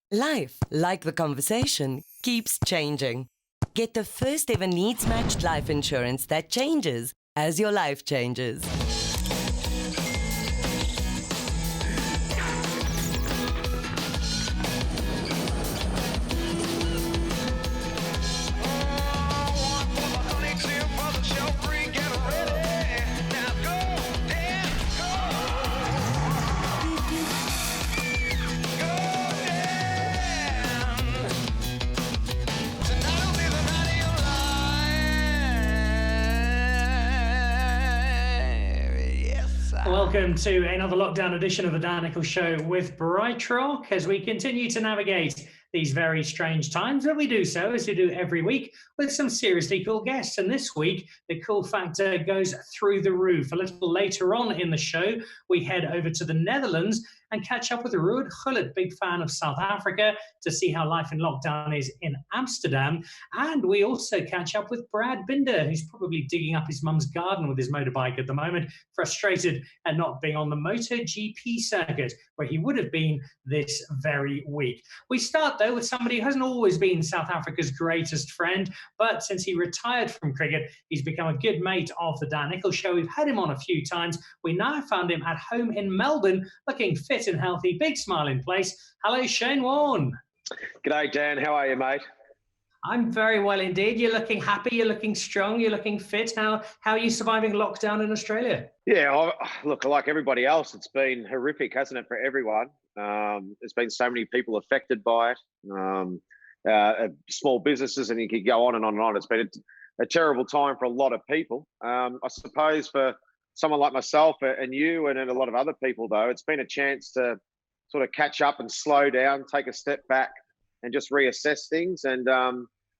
Life, like the conversation, keeps changing. Get the first ever needs-matched life insurance that changes as your life changes. Welcome to another lockdown edition of the Dan Nicholl Show with Bright Rock as we continue to navigate these very strange times. But we do so, as we do every week, with some seriously cool guests. And this week, the cool factor goes through the roof. A little later on in the show, we head over to the Netherlands and catch up with Ruud Gullit, big fan of South Africa, to see how life in lockdown is in Amsterdam. And we also catch up with Brad Binder, who's probably digging up his mum's garden with his motorbike at the moment, frustrated at not being on the MotoGP circuit, where he would have been this very week. We start, though, with somebody who hasn't always been South Africa's greatest friend, but since he retired from cricket, he's become a good mate of the Dan Nicholl Show. We've had him on a few times. We now found him at home in Melbourne, looking fit and healthy, big smile in place. Hello, Shane Warne. G'day, Dan. How are you, mate? I'm very well indeed. You're looking happy, you're looking strong, you're looking fit. How are you surviving lockdown in Australia? Yeah, look, like everybody else, it's been horrific, hasn't it, for everyone? There's been so many people affected by it, small businesses, and you could go on and on and on. It's been a terrible time for a lot of people. I suppose for someone like myself and you and a lot of other people, though, it's been a chance to sort of catch up and slow down, take a step back and just reassess things and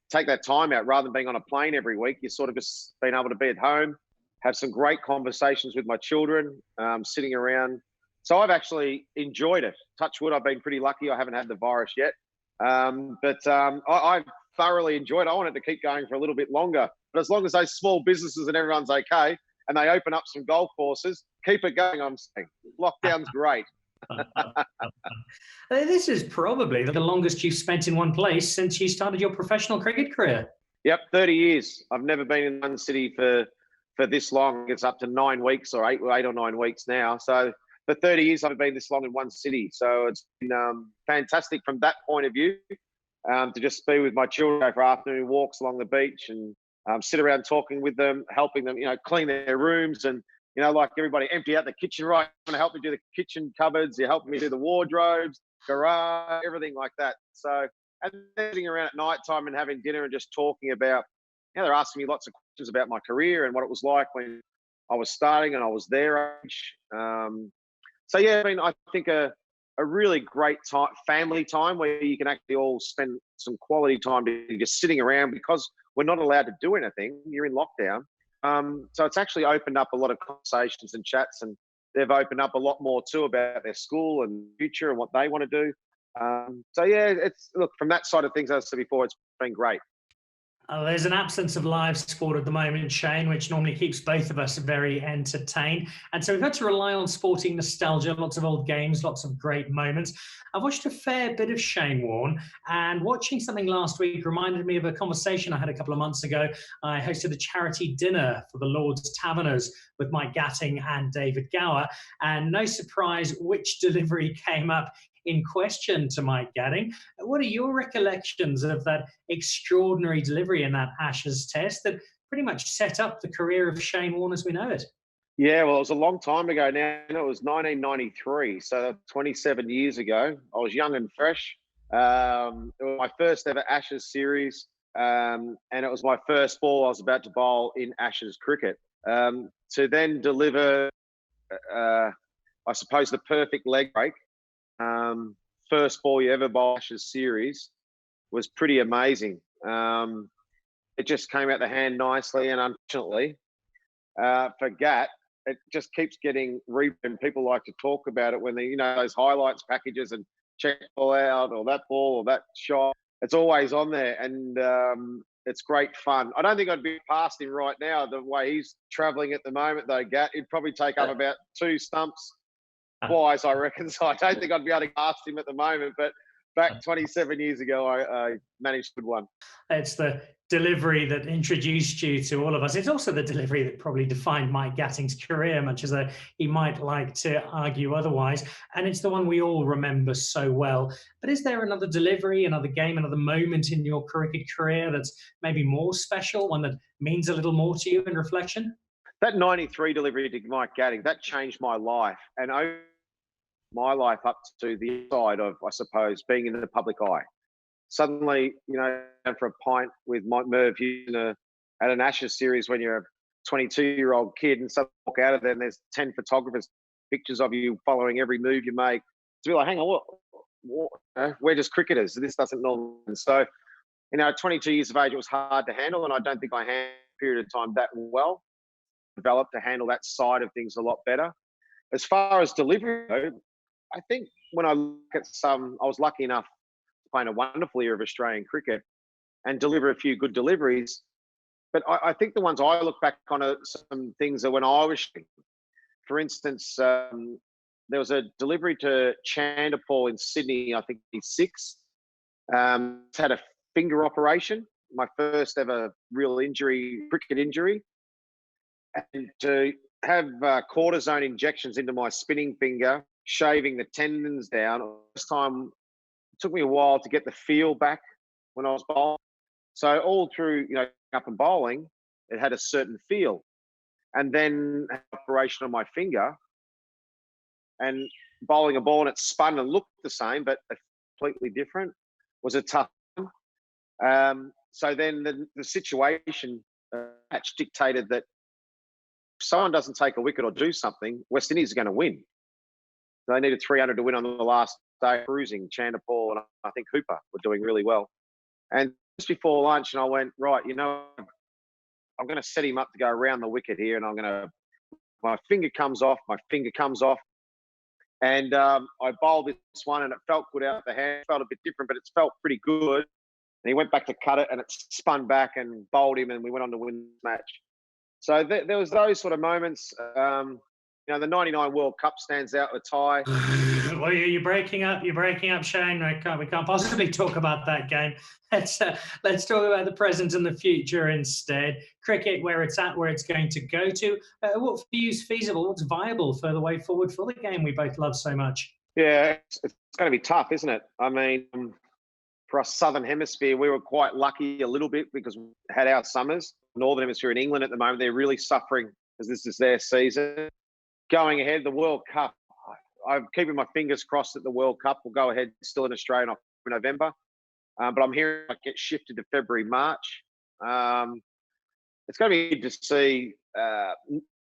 take that time out rather than being on a plane every week. You've sort of just been able to be at home, have some great conversations with my children, sitting around. So I've actually enjoyed it. Touch wood, I've been pretty lucky. I haven't had the virus yet. But I've thoroughly enjoyed it. I want it to keep going for a little bit longer. But as long as those small businesses and everyone's okay and they open up some golf courses, keep it going, I'm saying. Lockdown's great. This is probably the longest you've spent in one place since you started your professional cricket career. Yep, 30 years. I've never been in one city for this long. It's up to 9 weeks or eight or 9 weeks now. So for 30 years, I've been this long in one city. So it's been fantastic from that point of view, to just be with my children, go for afternoon walks along the beach and sit around talking with them, helping them, clean their rooms and, like everybody, empty out the kitchen, right? I'm going to help me do the kitchen cupboards. You're helping me do the wardrobes, garage, everything like that. So, and then sitting around at night time and having dinner and just talking about, they're asking me lots of questions about my career and what it was like when I was starting and I was their age. So, yeah, I think a really great time, family time where you can actually all spend some quality time just sitting around because we're not allowed to do anything. You're in lockdown. So it's actually opened up a lot of conversations and chats, and they've opened up a lot more too about their school and future and what they want to do. So yeah, look, from that side of things, as I said before, it's been great. There's an absence of live sport at the moment, Shane, which normally keeps both of us very entertained. And so we've had to rely on sporting nostalgia, lots of old games, lots of great moments. I've watched a fair bit of Shane Warne, and watching something last week reminded me of a conversation I had a couple of months ago. I hosted a charity dinner for the Lord's Taverners with Mike Gatting and David Gower. And no surprise which delivery came up in question to Mike Gatting. What are your recollections of that extraordinary delivery in that Ashes test that pretty much set up the career of Shane Warne as we know it? Yeah, well, it was a long time ago now. It was 1993, so 27 years ago. I was young and fresh. It was my first ever Ashes series, and it was my first ball I was about to bowl in Ashes cricket. To then deliver, I suppose, the perfect leg break, first ball you ever bowl Ashes series, was pretty amazing. It just came out the hand nicely, and unfortunately, for Gat, it just keeps getting and people like to talk about it when they, those highlights packages and check ball out or that ball or that shot. It's always on there, and it's great fun. I don't think I'd be past him right now the way he's travelling at the moment, though, Gat. He'd probably take up about 2 stumps twice, I reckon. So I don't think I'd be able to get past him at the moment. But back 27 years ago, I managed to one. It's the delivery that introduced you to all of us. It's also the delivery that probably defined Mike Gatting's career, much as he might like to argue otherwise. And it's the one we all remember so well. But is there another delivery, another game, another moment in your cricket career that's maybe more special, one that means a little more to you in reflection? That 93 delivery to Mike Gatting, that changed my life and opened my life up to the side of, I suppose, being in the public eye. Suddenly, for a pint with Mike Merv at an Ashes series when you're a 22-year-old kid and suddenly walk out of there and there's 10 photographers, pictures of you following every move you make. To be like, hang on, we're just cricketers. This doesn't normally. So, 22 years of age, it was hard to handle, and I don't think I handled a period of time that well. Developed to handle that side of things a lot better. As far as delivery, though, I think when I look at I was lucky enough to play in a wonderful era of Australian cricket and deliver a few good deliveries. But I think the ones I look back on are some things that when I was, for instance, there was a delivery to Chanderpaul in Sydney, I think he's 6. Had a finger operation, my first ever real cricket injury. And to have cortisone injections into my spinning finger, shaving the tendons down. This time, it took me a while to get the feel back when I was bowling. So all through, up and bowling, it had a certain feel. And then operation on my finger and bowling a ball and it spun and looked the same, but completely different, was a tough one. So then the situation match dictated that if someone doesn't take a wicket or do something, West Indies are going to win. They needed 300 to win on the last day cruising. Chanderpaul and I think Hooper were doing really well. And just before lunch, and I went, right, I'm going to set him up to go around the wicket here, and my finger comes off. And I bowled this one, and it felt good out the hand. It felt a bit different, but it felt pretty good. And he went back to cut it, and it spun back and bowled him, and we went on to win the match. So there was those sort of moments. The 99 World Cup stands out with tie. Well, you're breaking up. You're breaking up, Shane. We can't possibly talk about that game. Let's talk about the present and the future instead. Cricket, where it's at, where it's going to go to. What for you is feasible? What's viable for the way forward for the game we both love so much? Yeah, it's going to be tough, isn't it? I mean, for us Southern Hemisphere, we were quite lucky a little bit because we had our summers. Northern Hemisphere in England at the moment, they're really suffering because this is their season. Going ahead, the World Cup, I'm keeping my fingers crossed that the World Cup will go ahead still in Australia in November. But I'm hearing it get shifted to February, March. It's going to be good to see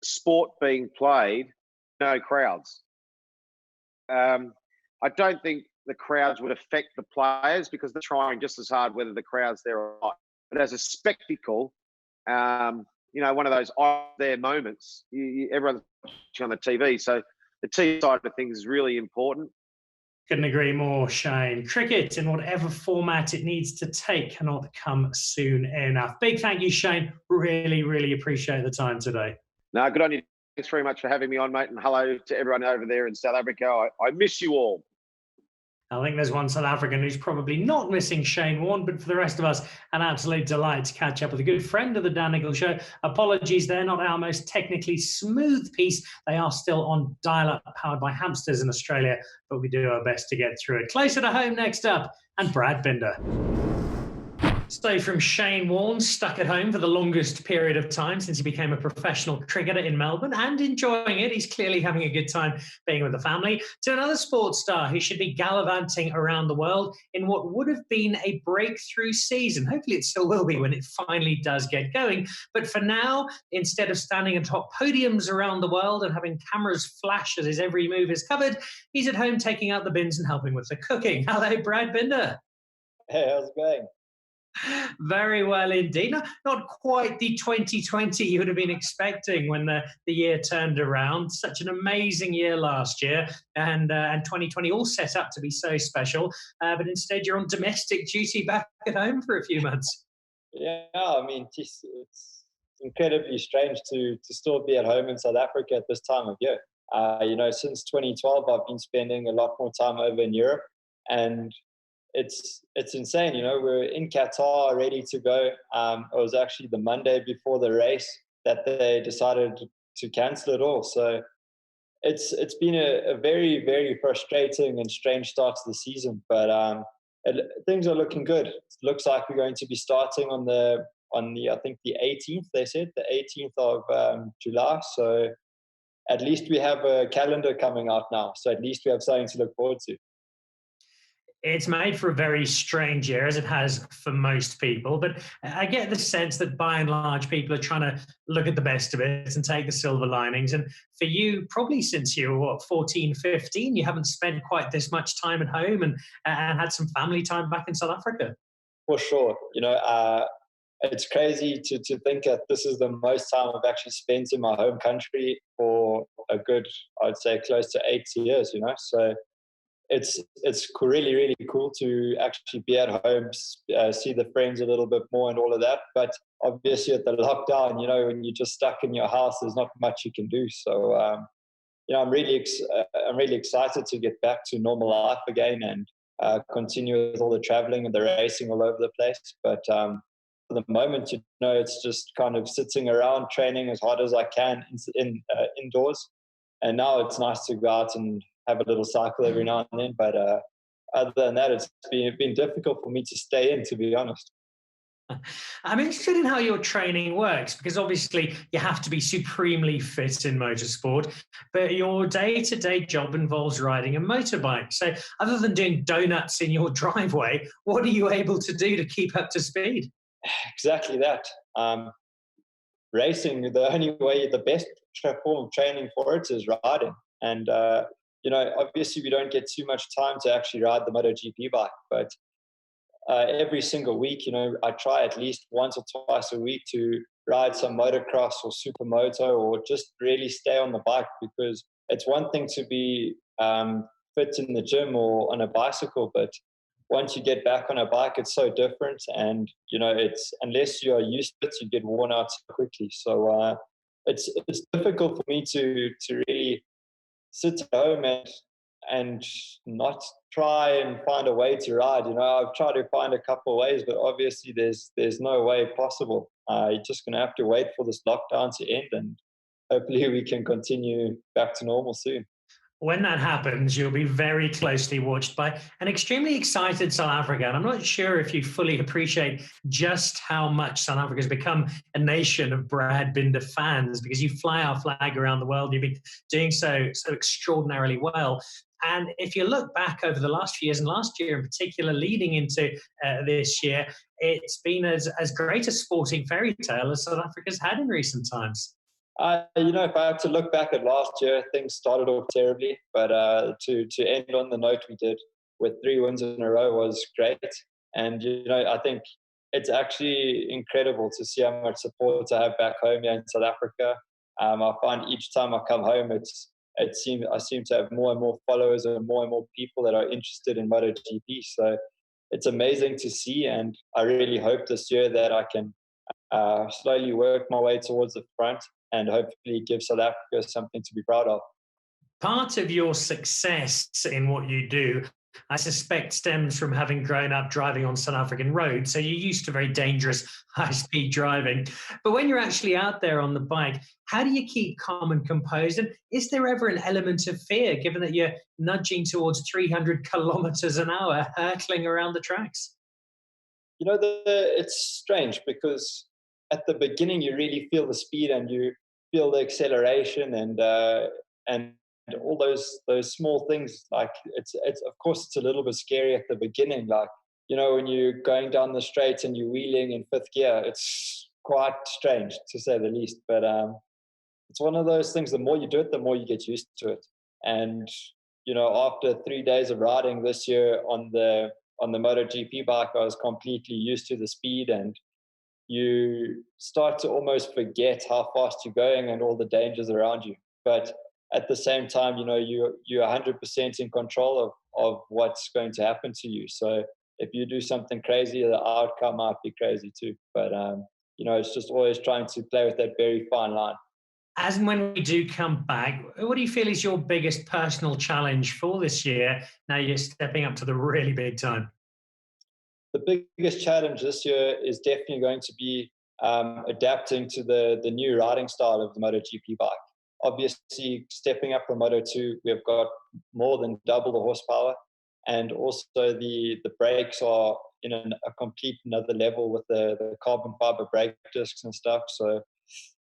sport being played, no crowds. I don't think the crowds would affect the players because they're trying just as hard whether the crowd's there or not. But as a spectacle, one of those there moments, everyone's watching on the TV. So the TV side of things is really important. Couldn't agree more, Shane. Cricket, in whatever format it needs to take, cannot come soon enough. Big thank you, Shane. Really, really appreciate the time today. No, good on you. Thanks very much for having me on, mate. And hello to everyone over there in South Africa. I miss you all. I think there's one South African who's probably not missing Shane Warne, but for the rest of us, an absolute delight to catch up with a good friend of the Dan Nicholl Show. Apologies, they're not our most technically smooth piece. They are still on dial-up, powered by hamsters in Australia, but we do our best to get through it. Closer to home next up, and Brad Binder. So from Shane Warne, stuck at home for the longest period of time since he became a professional cricketer in Melbourne and enjoying it. He's clearly having a good time being with the family. To another sports star who should be gallivanting around the world in what would have been a breakthrough season. Hopefully it still will be when it finally does get going. But for now, instead of standing atop podiums around the world and having cameras flash as his every move is covered, he's at home taking out the bins and helping with the cooking. Hello, Brad Binder. Hey, how's it going? Very well indeed. Not quite the 2020 you would have been expecting when the year turned around. Such an amazing year last year, and 2020 all set up to be so special. But instead, you're on domestic duty back at home for a few months. Yeah, I mean, it's incredibly strange to still be at home in South Africa at this time of year. Since 2012, I've been spending a lot more time over in Europe, and it's insane. You know, we're in Qatar ready to go. It was actually the Monday before the race that they decided to cancel it all. So it's been a very, very frustrating and strange start to the season, but things are looking good. It looks like we're going to be starting on the I think the 18th. They said the 18th of July. So at least we have a calendar coming out now. So at least we have something to look forward to. It's made for a very strange year, as it has for most people. But I get the sense that by and large, people are trying to look at the best of it and take the silver linings. And for you, probably since you were, 14, 15, you haven't spent quite this much time at home and had some family time back in South Africa. For sure. You know, it's crazy to think that this is the most time I've actually spent in my home country for a good, I'd say, close to 8 years, you know. So it's really, really cool to actually be at home, see the friends a little bit more and all of that. But obviously at the lockdown, you know, when you're just stuck in your house, there's not much you can do. So, you know, I'm really excited to get back to normal life again and continue with all the traveling and the racing all over the place. But for the moment, you know, it's just kind of sitting around training as hard as I can indoors. And now it's nice to go out and have a little cycle every now and then. But other than that, it's been difficult for me to stay in, to be honest. I'm interested in how your training works, because obviously you have to be supremely fit in motorsport, but your day-to-day job involves riding a motorbike. So other than doing donuts in your driveway, what are you able to do to keep up to speed? Exactly that. Racing, the best form of training for it is riding. And, you know, obviously we don't get too much time to actually ride the MotoGP bike, but every single week, you know, I try at least once or twice a week to ride some motocross or supermoto or just really stay on the bike, because it's one thing to be fit in the gym or on a bicycle, but once you get back on a bike, it's so different. And, you know, it's unless you are used to it, you get worn out so quickly. So it's difficult for me to really sit at home and not try and find a way to ride. You know, I've tried to find a couple of ways, but obviously there's no way possible. You're just going to have to wait for this lockdown to end, and hopefully we can continue back to normal soon. When that happens, you'll be very closely watched by an extremely excited South Africa. And I'm not sure if you fully appreciate just how much South Africa has become a nation of Brad Binder fans, because you fly our flag around the world. You've been doing so extraordinarily well. And if you look back over the last few years, and last year in particular, leading into this year, it's been as great a sporting fairy tale as South Africa's had in recent times. You know, if I had to look back at last year, things started off terribly, but to end on the note we did with 3 wins in a row was great. And, you know, I think it's actually incredible to see how much support I have back home here in South Africa. I find each time I come home, I seem to have more and more followers and more people that are interested in MotoGP. So it's amazing to see, and I really hope this year that I can slowly work my way towards the front and hopefully give South Africa something to be proud of. Part of your success in what you do, I suspect, stems from having grown up driving on South African roads. So you're used to very dangerous, high-speed driving. But when you're actually out there on the bike, how do you keep calm and composed? And is there ever an element of fear, given that you're nudging towards 300 kilometers an hour, hurtling around the tracks? You know, it's strange because at the beginning you really feel the speed and you feel the acceleration and all those small things. Like it's of course it's a little bit scary at the beginning. Like, you know, when you're going down the straight and you're wheeling in 5th gear, it's quite strange to say the least. But it's one of those things. The more you do it, the more you get used to it. And you know, after 3 days of riding this year on the MotoGP bike, I was completely used to the speed, and you start to almost forget how fast you're going and all the dangers around you. But at the same time, you know, you're 100% in control of what's going to happen to you. So if you do something crazy, the outcome might be crazy too. But, you know, it's just always trying to play with that very fine line. As and when we do come back, what do you feel is your biggest personal challenge for this year? Now you're stepping up to the really big time. the biggest challenge this year is definitely going to be adapting to the new riding style of the MotoGP bike. Obviously, stepping up from Moto2, we've got more than double the horsepower, and also the brakes are in a complete another level with the carbon fiber brake discs and stuff. So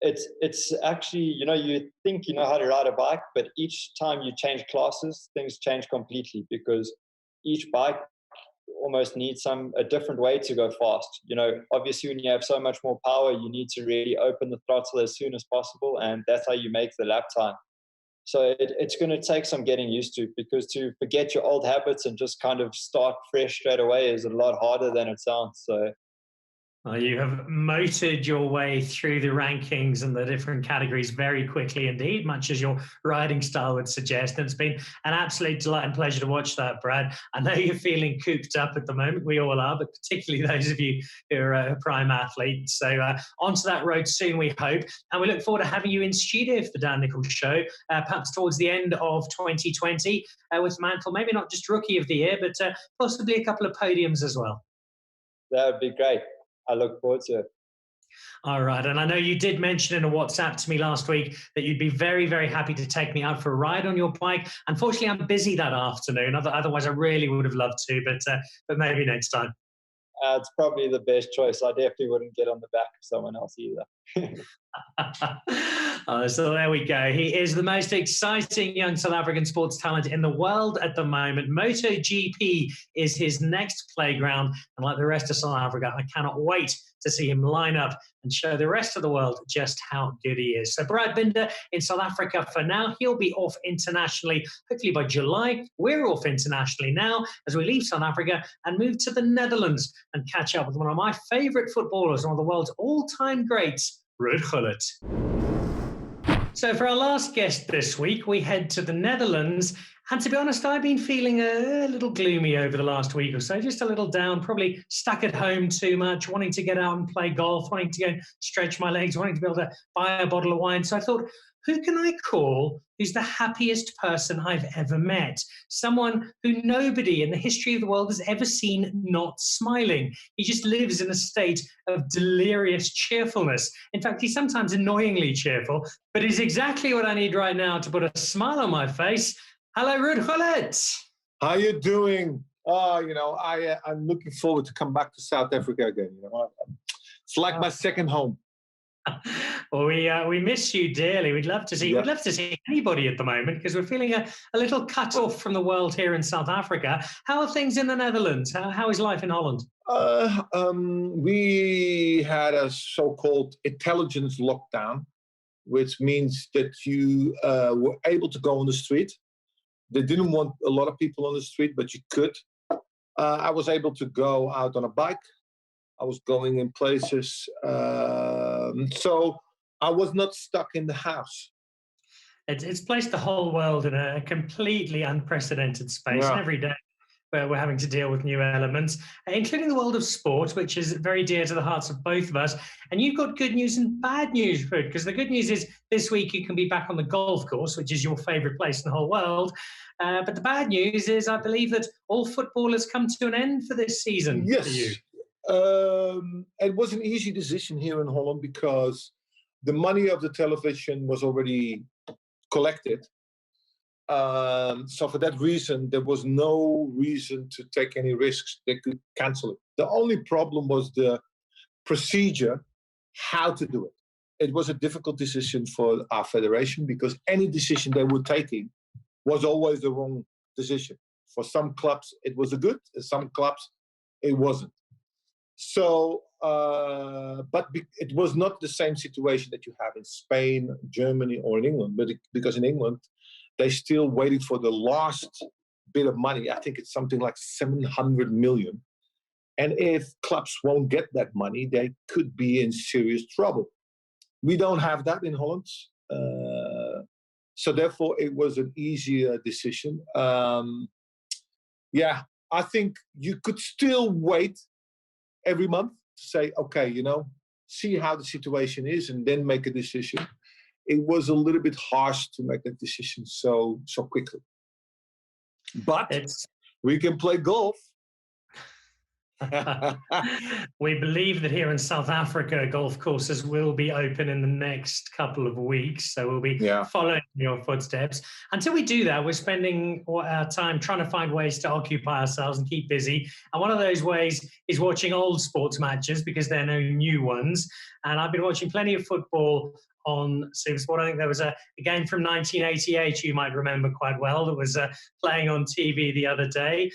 it's actually, you think you know how to ride a bike, but each time you change classes, things change completely, because each bike almost needs a different way to go fast. Obviously when you have so much more power, you need to really open the throttle as soon as possible, and that's how you make the lap time. So it's going to take some getting used to, because to forget your old habits and just kind of start fresh straight away is a lot harder than it sounds. So well, you have motored your way through the rankings and the different categories very quickly indeed, much as your riding style would suggest. And it's been an absolute delight and pleasure to watch that, Brad. I know you're feeling cooped up at the moment. We all are, but particularly those of you who are prime athletes. So onto that road soon, we hope. And we look forward to having you in studio for the Dan Nicholl Show, perhaps towards the end of 2020, with mantle, maybe not just Rookie of the Year, but possibly a couple of podiums as well. That would be great. I look forward to it. All right. And I know you did mention in a WhatsApp to me last week that you'd be very, very happy to take me out for a ride on your bike. Unfortunately, I'm busy that afternoon. Otherwise, I really would have loved to, but maybe next time. It's probably the best choice. I definitely wouldn't get on the back of someone else either. So there we go. He is the most exciting young South African sports talent in the world at the moment. MotoGP is his next playground. And like the rest of South Africa, I cannot wait to see him line up and show the rest of the world just how good he is. So Brad Binder in South Africa for now. He'll be off internationally, hopefully by July. We're off internationally now as we leave South Africa and move to the Netherlands and catch up with one of my favourite footballers, one of the world's all-time greats, Ruud Gullit. So for our last guest this week, we head to the Netherlands. And to be honest, I've been feeling a little gloomy over the last week or so, just a little down, probably stuck at home too much, wanting to get out and play golf, wanting to go and stretch my legs, wanting to be able to buy a bottle of wine. So I thought, who can I call who's the happiest person I've ever met? Someone who nobody in the history of the world has ever seen not smiling. He just lives in a state of delirious cheerfulness. In fact, he's sometimes annoyingly cheerful, but he's exactly what I need right now to put a smile on my face. Hello, Ruud Gullit. How you doing? I'm looking forward to come back to South Africa again. It's like my second home. Well, we miss you dearly. We'd love to see. Yeah. We'd love to see anybody at the moment, because we're feeling a little cut off from the world here in South Africa. How are things in the Netherlands? How is life in Holland? We had a so-called intelligence lockdown, which means that you were able to go on the street. They didn't want a lot of people on the street, but you could. I was able to go out on a bike. I was going in places. So I was not stuck in the house. It's placed the whole world in a completely unprecedented space. Yeah. And every day where we're having to deal with new elements, including the world of sport, which is very dear to the hearts of both of us. And you've got good news and bad news, Ruud, because the good news is this week you can be back on the golf course, which is your favourite place in the whole world. But the bad news is I believe that all football has come to an end for this season. Yes. For you. It was an easy decision here in Holland because the money of the television was already collected. So for that reason, there was no reason to take any risks. They could cancel it. The only problem was the procedure, how to do it. It was a difficult decision for our federation because any decision they were taking was always the wrong decision. For some clubs, it was a good. For some clubs, it wasn't. So, it was not the same situation that you have in Spain, Germany, or in England. Because in England, they're still waiting for the last bit of money. I think it's something like 700 million. And if clubs won't get that money, they could be in serious trouble. We don't have that in Holland. So therefore, it was an easier decision. I think you could still wait every month to say, okay, see how the situation is and then make a decision. It was a little bit harsh to make that decision so quickly. But we can play golf. We believe that here in South Africa, golf courses will be open in the next couple of weeks. So we'll be following your footsteps. Until we do that, we're spending our time trying to find ways to occupy ourselves and keep busy. And one of those ways is watching old sports matches because there are no new ones. And I've been watching plenty of football on Supersport. I think there was a game from 1988 you might remember quite well that was playing on TV the other day.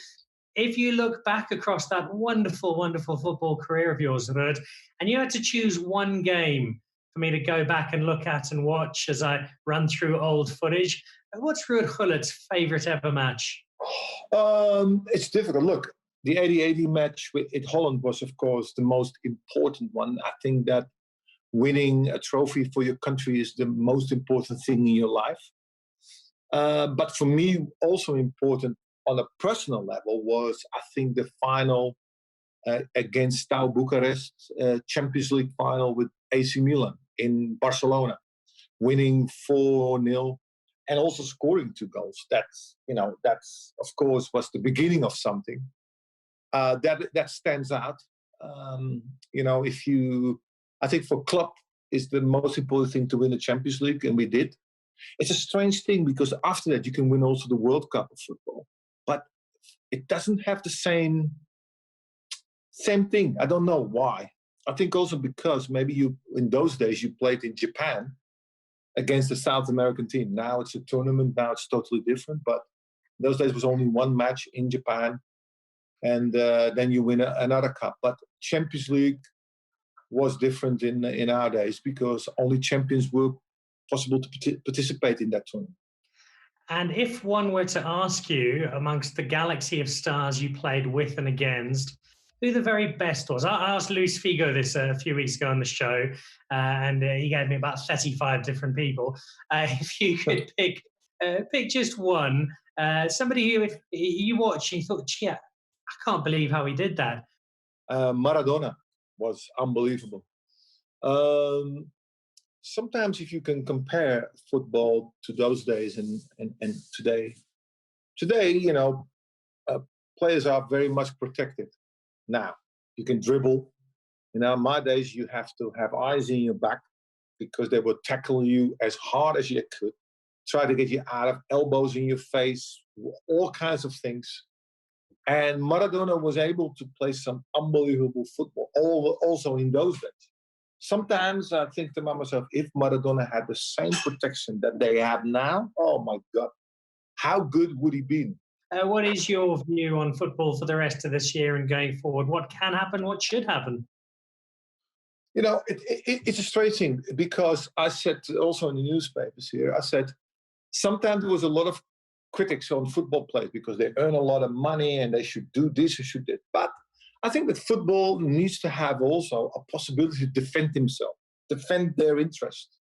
If you look back across that wonderful, wonderful football career of yours, Ruud, and you had to choose one game for me to go back and look at and watch as I run through old footage, what's Ruud Gullit's favourite ever match? It's difficult. Look, the 80-80 match in Holland was, of course, the most important one. I think that winning a trophy for your country is the most important thing in your life. But for me, also important on a personal level was, I think, the final against Steaua Bucharest, Champions League final with AC Milan in Barcelona, winning 4-0 and also scoring 2 goals. That's of course was the beginning of something that stands out. I think for club is the most important thing to win the Champions League, and we did. It's a strange thing because after that you can win also the World Cup of football, but it doesn't have the same thing. I don't know why. I think also because maybe in those days you played in Japan against a South American team. Now it's a tournament. Now it's totally different. But in those days was only one match in Japan, and then you win another cup. But Champions League was different in our days because only champions were possible to participate in that tournament. And if one were to ask you, amongst the galaxy of stars you played with and against, who the very best was? I asked Luis Figo this a few weeks ago on the show, and he gave me about 35 different people. If you could pick just one, somebody who you watched and you thought, gee, I can't believe how he did that. Maradona was unbelievable. Sometimes if you can compare football to those days and today, players are very much protected. Now, you can dribble. In my days, you have to have eyes in your back because they will tackle you as hard as you could, try to get you out of elbows in your face, all kinds of things. And Maradona was able to play some unbelievable football, also in those days. Sometimes I think to myself, if Maradona had the same protection that they have now, oh my God, how good would he be? What is your view on football for the rest of this year and going forward? What can happen? What should happen? It's a strange thing because I said also in the newspapers here, I said, sometimes there was a lot of critics on football players because they earn a lot of money and they should do this or should that. But I think that football needs to have also a possibility to defend himself, defend their interest.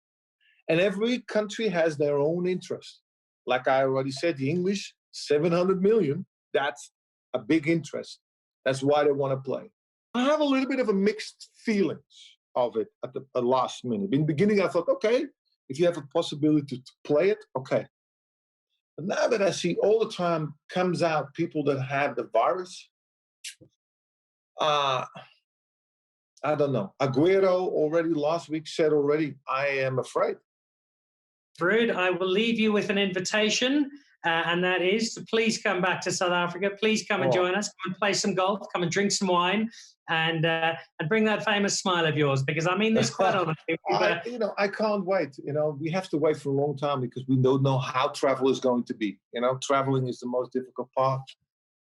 And every country has their own interest. Like I already said, the English, 700 million, that's a big interest. That's why they want to play. I have a little bit of a mixed feelings of it at the last minute. In the beginning, I thought, okay, if you have a possibility to play it, okay. But now that I see all the time comes out people that have the virus, I don't know. Aguero already last week said already, I am afraid. Ruud, I will leave you with an invitation, and that is to please come back to South Africa. Please come and join us. Come and play some golf. Come and drink some wine, and bring that famous smile of yours. Because I mean this quite honestly. I can't wait. We have to wait for a long time because we don't know how travel is going to be. Traveling is the most difficult part.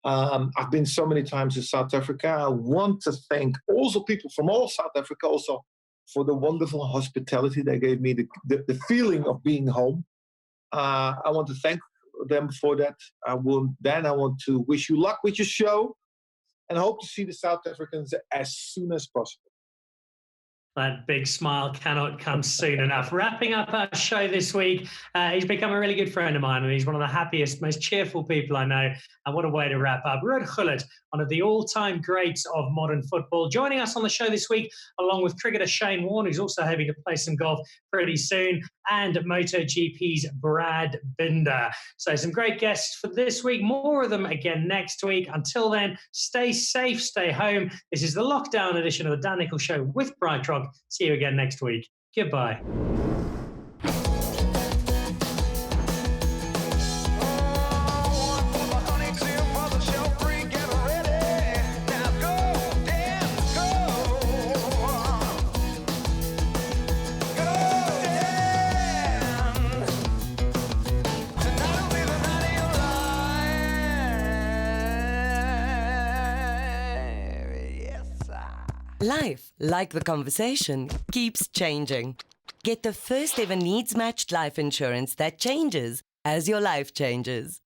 I've been so many times in South Africa. I want to thank also people from all South Africa also for the wonderful hospitality they gave me, the feeling of being home. I want to thank them for that. I want to wish you luck with your show and hope to see the South Africans as soon as possible. That big smile cannot come soon enough. Wrapping up our show this week, he's become a really good friend of mine, and he's one of the happiest, most cheerful people I know. And what a way to wrap up. Ruud Gullit, one of the all-time greats of modern football, joining us on the show this week, along with cricketer Shane Warne, who's also hoping to play some golf pretty soon, and MotoGP's Brad Binder. So some great guests for this week. More of them again next week. Until then, stay safe, stay home. This is the lockdown edition of the Dan Nicholl Show with Bright Rock. See you again next week. Goodbye. Life, like the conversation, keeps changing. Get the first ever needs-matched life insurance that changes as your life changes.